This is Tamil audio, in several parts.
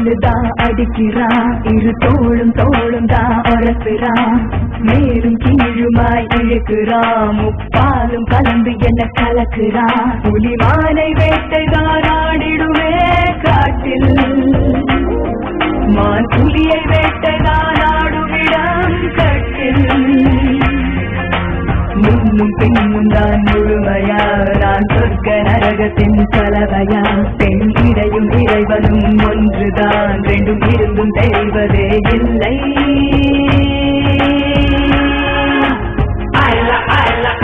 வில்லுதான் அடிக்கிறான், இரு தோளும் தோளும் தான் உரசுறான், மேலும் கீழுமாய் இழுக்கிறான், முப்பாலும் கலந்து என்ன கலக்குறான். புலிமானை வேட்டைதான் ஆடிடுமே காட்டில், மான் புலியை வேட்டைதான் ஆடுவிடம் கட்டில். முன்னும் பின்னும் தான் முழுமையா, நான் சொர்க்க நரகத்தின் கலவையா. பெண் இடையும் இறைவனும் ஒன்றுதான், ரெண்டும் இருந்தும் தெரிவதே இல்லை.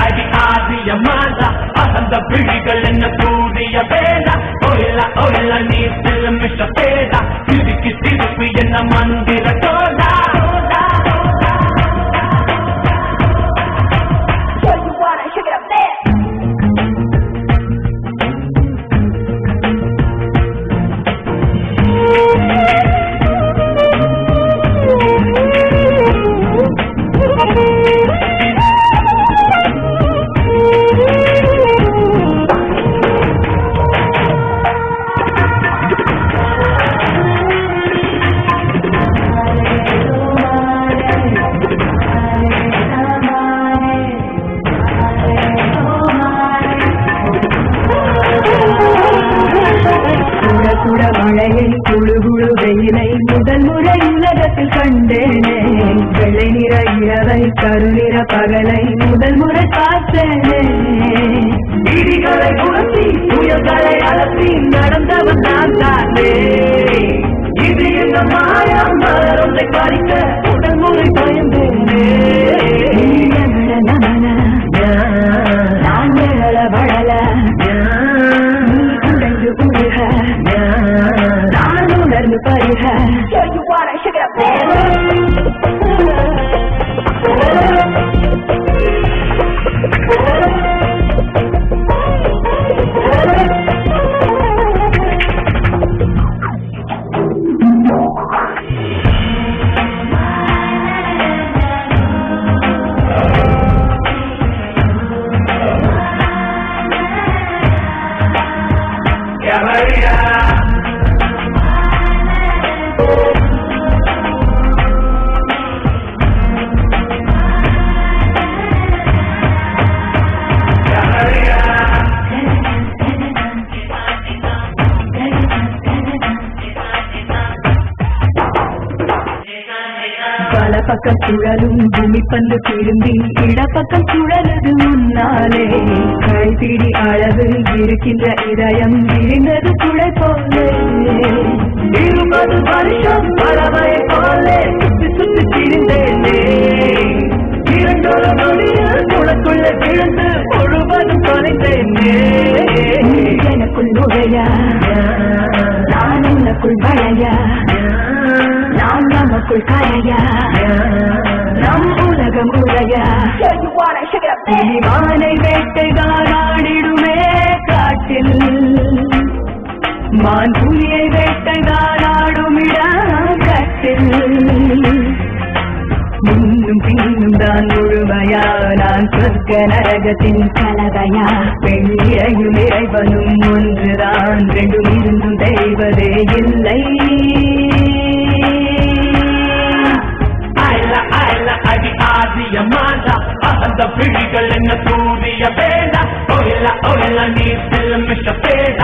அடி ஆதிய மாதா அகந்த பிழிகள் என்ன கூடிய வேடா. ஒயில ஒயில நீ செல்லும் விஷ பேடா, திருக்கி திருப்பி என்ன மந்திர தோடா. மழையை குழு குழு வெயிலை முதல் முறை உலகத்தில் கண்டேனே. வெள்ளை நிற இரவை கருநிற பகலை முதல் முறை பார்த்தேனே. இடிகளை குழந்தி புயல்களை அலசி நடந்தவன் நான் தானே. இது இந்த மாயம் மலரொன்றை பறிக்க முதல் முறை பயந்தேனே. நான் எழல வளல உடைந்து உருக நான் உணர்ந்து பருக. பக்கம் சுழலும் பூமி பந்து திரும்பி இடப்பக்கம் சுழலது முன்னாலே. கைப்பிடி அளவு இருக்கின்ற இதயம் விரிந்தது குடை போலே. 20 வருஷம் பறவை போலே சுத்தி சுத்தி திரிந்தேனே. இரண்டொரு நொடியில் குளக்குள்ள விழுந்து முழுவதும் தொலைந்தேனே. எனக்குள் நுழையா நான் உனக்குள் வளையா, நாம் நமக்குள் கரையா, நம் உலகம் உரையா. புலிமானை வேட்டைதான் ஆடிடுமே காட்டில், மான் புலியை வேட்டைதான் ஆடுமிடம் கட்டில். முன்னும் பின்னும் தான் முழுமையா, நான் சொர்க்க நரகத்தின் கலவையா. பெண் இறையும் இறைவனும் ஒன்றுதான், ரெண்டும் இருந்தும் தெரிவதே இல்லை. அடி ஆதிய மாதா அகந்த பிழிகள் என்ன கூடிய வேடா. ஒயில ஒயில நீ செல்லும் விஷ பேடா,